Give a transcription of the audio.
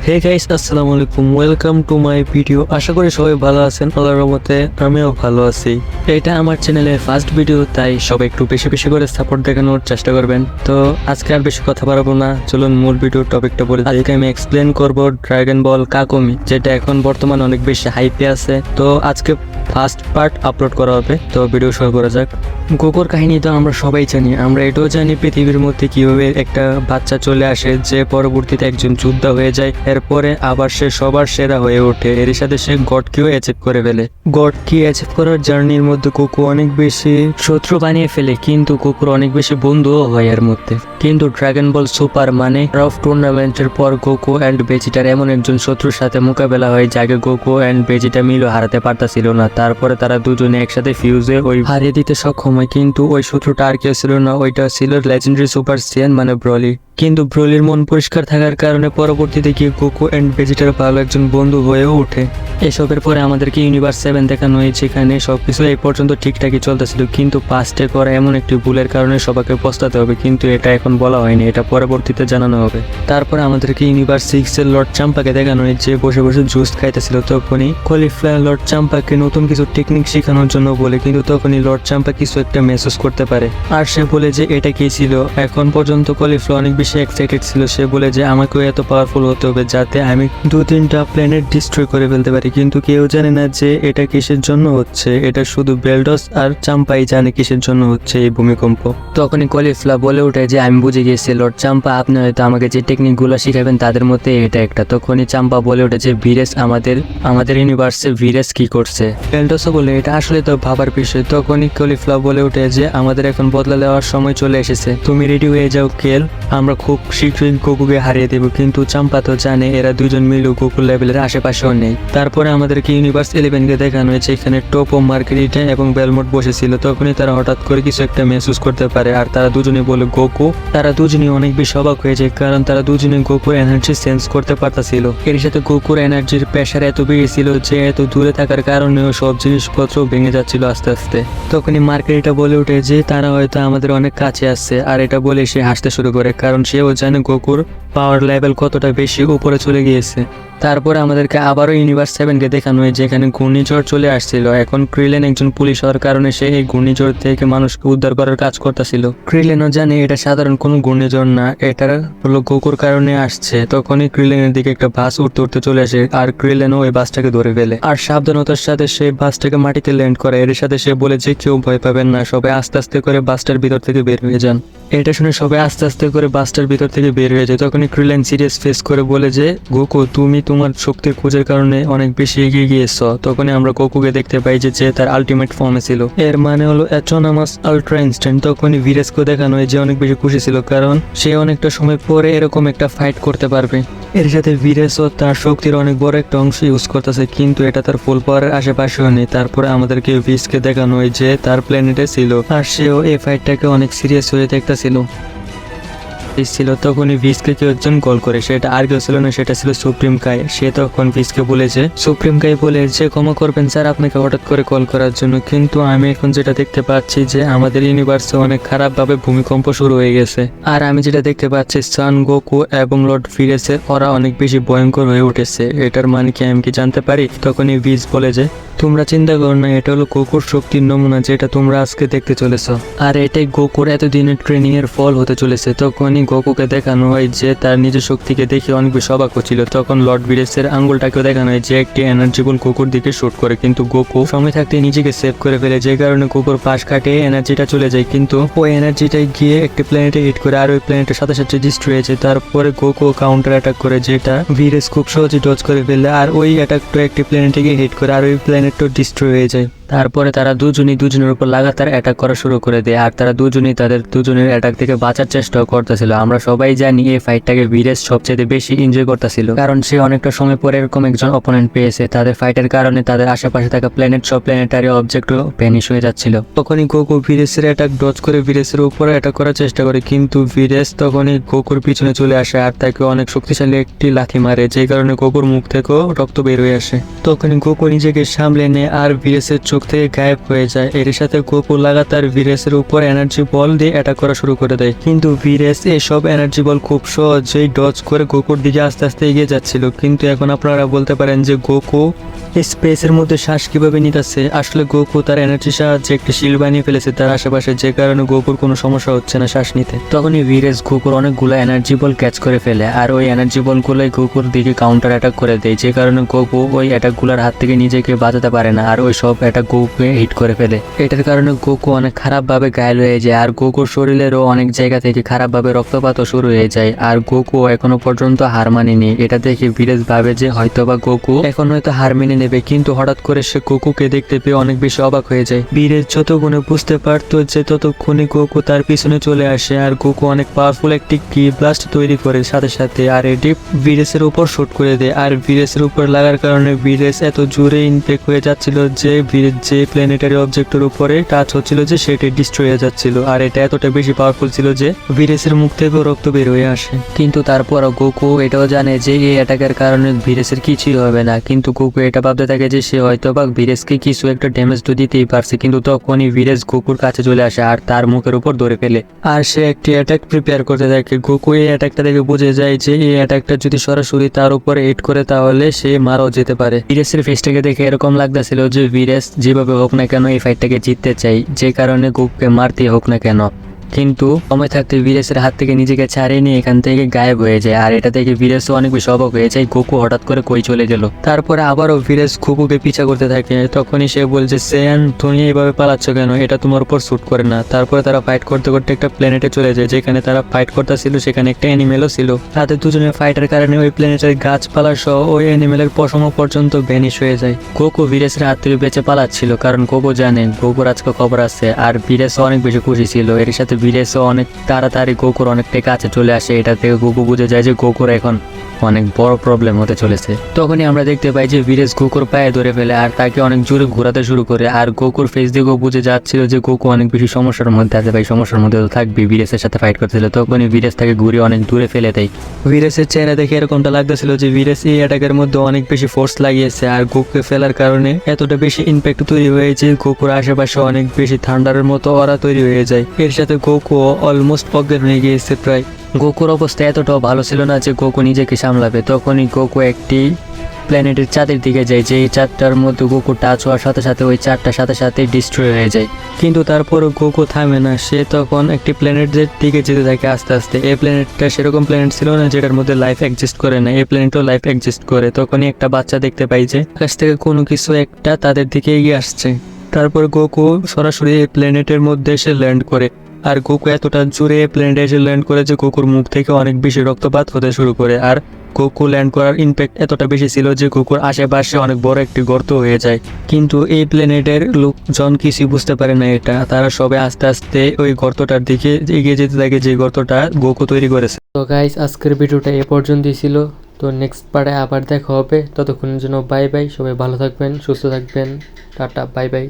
Hey guys, আসসালামু আলাইকুম, welcome to my video. আশা করি সবাই ভালো আছেন, আল্লাহর রহমতে আমিও ভালো আছি। এটা আমার চ্যানেলের ফার্স্ট ভিডিও, তাই সবাই একটু বেশি বেশি করে সাপোর্ট দেখানোর চেষ্টা করবেন। তো আজকে আর বেশি কথা বাড়াবো না, চলুন মূল ভিডিও টপিকটা বলে। আজকে আমি এক্সপ্লেন করবো ড্রাগন বল কাকমি, যেটা এখন বর্তমানে অনেক বেশি হাইপে আছে। তো আজকে ফার্স্ট পার্ট আপলোড করা হবে, তো ভিডিও শুরু করা যাক। গোকুর কাহিনী তো আমরা সবাই জানি, আমরা এটাও জানি পৃথিবীর মধ্যে কিভাবে একটা বাচ্চা চলে আসে যে পরবর্তীতে একজন যোদ্ধা হয়ে যায়, এরপরে আবার সে সবার সেরা হয়ে ওঠে। এর সাথে সে গডকেও অ্যাচিভ করে ফেলে। গডকে অ্যাচিভ করার জার্নির মধ্যে গোকু অনেক বেশি শত্রু বানিয়ে ফেলে, কিন্তু গোকুর অনেক বেশি বন্ধুও হয় এর মধ্যে। কিন্তু ড্রাগন বল সুপার মানে রাফ টুর্নামেন্টের পর গোকু অ্যান্ড ভেজিটার এমন একজন শত্রুর সাথে মোকাবেলা হয় যাকে গোকু অ্যান্ড ভেজিটা মিলও হারাতে পারতাছিল না। তারপরে তারা দুজনে একসাথে ফিউজে ওই হারিয়ে দিতে সক্ষম হয়, কিন্তু ওই শত্রুটা আর কেউ ছিল না, ওইটা ছিল লেজেন্ডারি সুপার সাইয়ান মানে ব্রলি। কিন্তু ব্রলির মন পরিষ্কার থাকার কারণে পরবর্তীতে গিয়ে গোকু অ্যান্ড ভেজিটার ভালো একজন বন্ধু হয়েও ওঠে। এসবের পরে আমাদেরকে ইউনিভার্স 7 দেখানো হয়, যেখানে সবকিছু এই পর্যন্ত ঠিকঠাকই চলতেছিল, কিন্তু পাস্টে করা এমন একটি ভুলের কারণে সবাইকে পস্তাতে হবে, কিন্তু এটা এখন বলা হয়নি, এটা পরবর্তীতে জানানো হবে। তারপরে আমাদেরকে ইউনিভার্স 6 এর লর্ড চাম্পাকে দেখানো হয়, যে বসে বসে জুস খাইতেছিল। তখনই কলিফ্লাওয়ার লর্ড চাম্পাকে নতুন কিছু টেকনিক শেখানোর জন্য বলে, কিন্তু তখনই লর্ড চাম্পা কিছু একটা মেসেজ করতে পারে, আর সে বলে যে এটা কি ছিল। এখন পর্যন্ত কলিফ্লাওয়ার অনেক বেশি এক্সাইটেড ছিল। সে বলে যে আমাকেও এত পাওয়ারফুল হতে হবে যাতে আমি 2-3টা প্ল্যানেট ডিস্ট্রয় করে ফেলতে পারি, কিন্তু কেউ জানে না যে এটা কিসের জন্য হচ্ছে। এটা শুধু বেলডস আর চাম্পাই জানে কিসের জন্য হচ্ছে এই ভূমিকম্প। তখনই কলিফ্লা বলে ওঠে যে আমি বুঝে গিয়েছি লর্ড চাম্পা, আপনি হয়তো আমাকে যে টেকনিকগুলো শিখাবেন তাদের মধ্যে এটা একটা। তখনই চাম্পা বলে ওঠে যে ভিরেস আমাদের ইউনিভার্সে ভিরেস কি করছে। বেলডসও বলে এটা আসলে তো ভাবার বিষয়। তখনই কলিফ্লা বলে ওঠে যে আমাদের এখন বদলা দেওয়ার সময় চলে এসেছে, তুমি রেডি হয়ে যাও কেল, আমরা খুব শীঘ্রই গোকুকে হারিয়ে দেব। কিন্তু চাম্পা তো জানে এরা দুজন মিলেও গোকু লেভেলের আশেপাশেও নেই। তারপরে আমাদেরকে ইউনিভার্স 11কে দেখানো হয়েছে, এখানে টোপো, মার্গারিটা এবং বেলমোট বসেছিল। তখনই তারা হঠাৎ করে কিছু একটা মেহসুস করতে পারে, আর তারা দুজনে বলে গোকু। তারা দুজনেই অনেক বেশি অবাক হয়ে যায়, কারণ তারা দুজনে গোকুর এনার্জি সেন্স করতে পারতাছিল। এর সাথে গোকুর এনার্জির প্রেশার এত বেড়েছিল যে এত দূরে থাকার কারণেও সব জিনিসপত্র ভেঙে যাচ্ছিল আস্তে আস্তে। তখনই মার্গারিটা বলে ওঠে যে তারা হয়তো আমাদের অনেক কাছে আসছে, আর এটা বলে সে হাসতে শুরু করে, কারণ সেও জানে গোকুর পাওয়ার লেভেল কতটা বেশি উপরে চলে গিয়েছে। তারপরে আমাদেরকে আবারও ইউনিভার্স 7কে দেখানো হয়, যেখানে ঘূর্ণিঝড় চলে আসছিল। এখন ক্রিলেন একজন পুলিশ হওয়ার কারণে সে এই ঘূর্ণিঝড় থেকে মানুষকে উদ্ধার করার কাজ করতেছিল। ক্রিলেনও জানে এটা সাধারণ কোনো ঘূর্ণিঝড় না, এটা হলো গোকুর কারণে আসছে। তখনই ক্রিলেনের দিকে একটা বাস উঠতে উঠতে চলে আসে, আর ক্রিলেনও ওই বাসটাকে ধরে ফেলে, আর সাবধানতার সাথে সে বাসটাকে মাটিতে ল্যান্ড করে। এর সাথে সে বলে যে কেউ ভয় পাবেন না, সবাই আস্তে আস্তে করে বাসটার ভিতর থেকে বের হয়ে যান। এটা শুনে সবাই আস্তে আস্তে করে বাসটার ভিতর থেকে বের হয়ে যায়। তখনই ক্রিলেন সিরিয়াস ফেস করে বলে যে গোকু, তুমি তোমার শক্তির খোঁজের কারণে অনেক বেশি এগিয়ে গিয়েছ। তখনই আমরা গোকুকে দেখতে পাই যে তার আলটিমেট ফর্মে ছিল, এর মানে হলো অ্যাটোনমাস আলট্রা ইনস্ট্যান্ট। তখনই ভিরেসকে দেখানো হয় যে অনেক বেশি খুশি ছিল, কারণ সে অনেকটা সময় পরে এরকম একটা ফাইট করতে পারবে। এর সাথে ভিরেসও তার শক্তির অনেক বড় একটা অংশ ইউজ করতেছে, কিন্তু এটা তার ফুল পাওয়ারের আশেপাশেও নেই। তারপরে আমাদেরকে ভিসকে দেখানো হয় যে তার প্ল্যানেটে ছিল, আর সেও এই ফাইটটাকে অনেক সিরিয়াস হয়ে দেখতেছিল। তখনই ভিসকে কেউ একজন কল করে, সেটা আর কেউ ছিল না, সেটা ছিল সুপ্রিম কাই। সে তখন ভিসকে বলেছে, সুপ্রিম কাই বলে যে ক্ষমা করবেন স্যার আপনাকে হঠাৎ করে কল করার জন্য, কিন্তু আমি এখন যেটা দেখতে পাচ্ছি যে আমাদের ইউনিভার্সে অনেক খারাপ ভাবে ভূমিকম্প শুরু হয়ে গেছে, আর আমি যেটা দেখতে পাচ্ছি সান, গোকু এবং লর্ড ভিরেসে ওরা অনেক বেশি ভয়ঙ্কর হয়ে উঠেছে। এটার মানে কি আমি কি জানতে পারি? তখনই ভিস বলে যে তোমরা চিন্তা করো না, এটা হলো গোকুর শক্তির নমুনা যেটা তোমরা আজকে দেখতে চলেছ, আর এটাই গোকুর এতদিনের ট্রেনিং এর ফল হতে চলেছে। তখনই গোকুকে দেখানো হয় যে তার নিজের শক্তিকে দেখে অনেক বেশি অবাক হচ্ছিল। তখন লর্ড ভিরেসের আঙ্গুলটাকেও দেখানো হয় যে একটি এনার্জি বল গোকুর দিকে শুট করে, কিন্তু গোকু সময় থাকতে নিজেকে সেভ করে ফেলে, যে কারণে গোকুর পাশ কাটিয়ে এনার্জিটা চলে যায়, কিন্তু ওই এনার্জিটাই গিয়ে একটি প্ল্যানেটে হিট করে, আর ওই প্ল্যানেটের সাথে সাথে ডিস্ট্রয় হয়েছে। তারপরে গোকু কাউন্টার অ্যাটাক করে, যেটা ভিরেস খুব সহজে ডজ করে ফেলে, আর ওই অ্যাটাকটা একটি প্ল্যানেটে গিয়ে হিট করে, আর ওই প্ল্যানেটটা ডিস্ট্রয় হয়ে যায়। তারপরে তারা দুজনের উপর লাগাতার অ্যাটাক করা শুরু করে দেয়, আর তারা তাদের দুজনের অ্যাটাক থেকে বাঁচার চেষ্টাও করতেছিল। আমরা সবাই জানি এই ফাইটটাকে ভিরেস সবচেয়ে বেশি এনজয় করতেছিল, কারণ সে অনেকটা সময় পরে এরকম একজন অপোনেন্ট পেয়েছে। তাদের ফাইটের কারণে তাদের আশেপাশে থাকা প্ল্যানেট সব প্ল্যানেটারি অবজেক্টও ভ্যানিশ হয়ে যাচ্ছিল। তখনই গোকু ভিরেসের অ্যাটাক ডজ করে ভিরেসের উপরে অ্যাটাক করার চেষ্টা করে, কিন্তু ভিরেস তখনই গোকুর পিছনে চলে আসে, আর তাকে অনেক শক্তিশালী একটি লাথি মারে, যে কারণে গোকুর মুখ থেকেও রক্ত বের হয়ে আসে। তখনই গোকু নিজেকে সামলে নেয়, আর ভিরেসের চোখ চোখ থেকে গায়েব হয়ে যায়। এর সাথে গোকু লাগাতার ভিরেসের উপর এনার্জি বল দিয়ে অ্যাটাক করা শুরু করে দেয়, কিন্তু ভিরেস এসব এনার্জি বল খুব সহজেই ডজ করে গোকুর দিকে আস্তে আস্তে এগিয়ে যাচ্ছিল। কিন্তু এখন আপনারা বলতে পারেন যে গোকু স্পেসের মধ্যে শ্বাস কিভাবে নিতেছে। আসলে গোকু তার এনার্জির সাহায্যে একটি শিল বানিয়ে ফেলেছে তার আশেপাশে, যে কারণে গোকুর কোনো সমস্যা হচ্ছে না শ্বাস নিতে। তখনই ভিরেস গোকুর অনেকগুলো এনার্জি বল ক্যাচ করে ফেলে, আর ওই এনার্জি বলগুলোই গোকুর দিকে কাউন্টার অ্যাটাক করে দেয়, যে কারণে গোকু ওই অ্যাটাকগুলোর হাত থেকে নিজেকে বাঁচাতে পারে না, আর ওই সব অ্যাটাক গোকুকে হিট করে ফেলে। এটার কারণে গোকু অনেক খারাপভাবে ঘায়েল হয়ে যায়, আর গোকুর শরীরেরও অনেক জায়গা থেকে খারাপভাবে রক্তপাতও শুরু হয়ে যায়। আর গোকু এখনো পর্যন্ত হার মানেনি। এটা দেখে ভিরেস ভাবে যে হয়তোবা গোকু এখন হয়তো হার মেনে নেবে, কিন্তু হঠাৎ করে সে গোকুকে দেখতে পেয়ে অনেক বেশি অবাক হয়ে যায়। ভিরেস যতক্ষণে বুঝতে পারতো যে ততক্ষণে গোকু তার পিছনে চলে আসে, আর গোকু অনেক পাওয়ারফুল একটি কি ব্লাস্ট তৈরি করে সাথে সাথে, আর এটি ভিরেসের উপর শুট করে দেয়। আর ভিরেসের উপর লাগার কারণে ভিরেস এত জোরে ইনফেক্ট হয়ে যাচ্ছিল যে ভিরেস যে প্ল্যানেটারি অবজেক্টের উপরে টাচ হচ্ছিল যে সেটি ডিস্ট্রয় হয়ে যাচ্ছিল, আর এটা এতটা বেশি পাওয়ারফুল ছিল যে ভিরেসের মুখ থেকেও রক্ত বের হয়ে আসে। কিন্তু তারপরও গোকু এটাও জানে যে এই অ্যাটাকের কারণে ভিরেসের কিছুই হবে না, কিন্তু গোকু এটা ভাবতে থাকে যে সে হয়তো বা ভিরেসকে কিছু একটা ড্যামেজ তো দিতেই পারছে। কিন্তু তখনই ভিরেস গোকুর কাছে চলে আসে আর তার মুখের উপর ধরে ফেলে, আর সে একটি অ্যাটাক প্রিপেয়ার করতে থাকে। গোকু এই অ্যাটাকটা দেখে বুঝে যায় যে এই অ্যাটাকটা যদি সরাসরি তার উপরে হিট করে তাহলে সে মারাও যেতে পারে। ভিরেসের ফেসটাকে দেখে এরকম লাগতেছিল যে ভিরেস যেভাবে হোক না কেন এই ফাইটটাকে জিততে চাই, যে কারণে গোকুকে মারতে হোক না কেন। কিন্তু সময় থাকতে ভিরেসের হাত থেকে নিজেকে ছাড়িয়ে নিয়ে এখান থেকে গায়েব হয়ে যায়, আর এটা থেকে ভিরেসও অনেক বেশি অবাক হয়ে যায় গোকু হঠাৎ করে কই চলে গেল। তারপরে আবারও ভিরেস গোকুকে পিছা করতে থাকে। তখনই সে বলছে, সেয়ান তুমি এইভাবে পালাচ্ছ কেন, এটা তোমার উপর শুট করে না। তারপরে তারা ফাইট করতে করতে একটা প্ল্যানেটে চলে যায়, যেখানে তারা ফাইট করতেছিল সেখানে একটা অ্যানিমেলও ছিল। তাদের দুজনের ফাইটের কারণে ওই প্ল্যানেটের গাছপালা সহ ওই অ্যানিমেলের পশম পর্যন্ত ভ্যানিশ হয়ে যায়। গোকু ভিরেসের হাত থেকে বেঁচে পালাচ্ছিল, কারণ গোকু জানে গোকুর আজকে খবর আছে, আর ভিরেসও অনেক বেশি খুশি ছিল। এর সাথে ভিরেসও অনেক তাড়াতাড়ি গোকুর অনেকটা কাছে চলে আসে। এটা থেকে গোকু বুঝে যায় যে গোকুর এখন অনেক বড় প্রবলেম হতে চলেছে। তখনই আমরা দেখতে পাই যে ভিরেস গোকুর পায়ে ধরে ফেলে আর তাকে অনেক জোরে ঘোরাতে শুরু করে, আর গোকুর ফেস দিকেও বুঝে যাচ্ছিল যে গোকু অনেক বেশি সমস্যার মধ্যে আছে। ভাই সমস্যার মধ্যে তো থাকবে, ভিরেসের সাথে ফাইট করতেছিল। তখনই ভিরেস তাকে ঘুরে অনেক দূরে ফেলে দেয়। ভিরেসের চেহারা দেখে এরকমটা লাগতেছিল যে ভিরেস এই অ্যাটাকের মধ্যে অনেক বেশি ফোর্স লাগিয়েছে, আর গোকুকে ফেলার কারণে এতটা বেশি ইম্প্যাক্ট তৈরি হয়েছে গোকুর আশেপাশে অনেক বেশি থান্ডারের মতো অরা তৈরি হয়ে যায়। এর সাথে গোকু অলমোস্ট অজ্ঞান হয়ে গিয়েছে প্রায়। গোকুর অবস্থা এতটাও ভালো ছিল না যে গোকু নিজেকে সামলাবে। তখনই গোকু একটি প্ল্যানেটের চাঁদের দিকে যায়, যে চাঁদটার মধ্যে গোকু টাচ হওয়ার সাথে সাথে ওই চাঁদটার সাথে সাথে ডিস্ট্রয় হয়ে যায়। কিন্তু তারপর গোকু থামে না, সে তখন একটি প্ল্যানেটের দিকে যেতে থাকে আস্তে আস্তে। এই প্ল্যানেটটা সেরকম প্ল্যানেট ছিল না যেটার মধ্যে লাইফ এক্সিস্ট করে না, এই প্ল্যানেটও লাইফ এক্সিস্ট করে। তখনই একটা বাচ্চা দেখতে পাই যে আকাশ থেকে কোনো কিছু একটা তাদের দিকে এগিয়ে আসছে। তারপর গোকু সরাসরি এই প্ল্যানেটের মধ্যে এসে ল্যান্ড করে, আর গোকু এতটা জোরে প্ল্যানেটে এসে ল্যান্ড করে যে গোকুর মুখ থেকে অনেক বেশি রক্তপাত হতে শুরু করে। আর গোকু ল্যান্ড করার ইম্প্যাক্ট এতটা বেশি ছিল যে গোকুর আশেপাশে অনেক বড় একটি গর্ত হয়ে যায়। কিন্তু এই প্ল্যানেটের লোকজন কিছুই বুঝতে পারে না এটা, তারা সবে আস্তে আস্তে ওই গর্তটার দিকে এগিয়ে যেতে থাকে যে গর্তটা গোকু তৈরি করেছে। তো গাইস, আজকের ভিডিওটা এ পর্যন্তই ছিল। তো নেক্সট পার্টে আবার দেখা হবে, ততক্ষণের জন্য বাই বাই। সবাই ভালো থাকবেন, সুস্থ থাকবেন, টাটা, বাই বাই।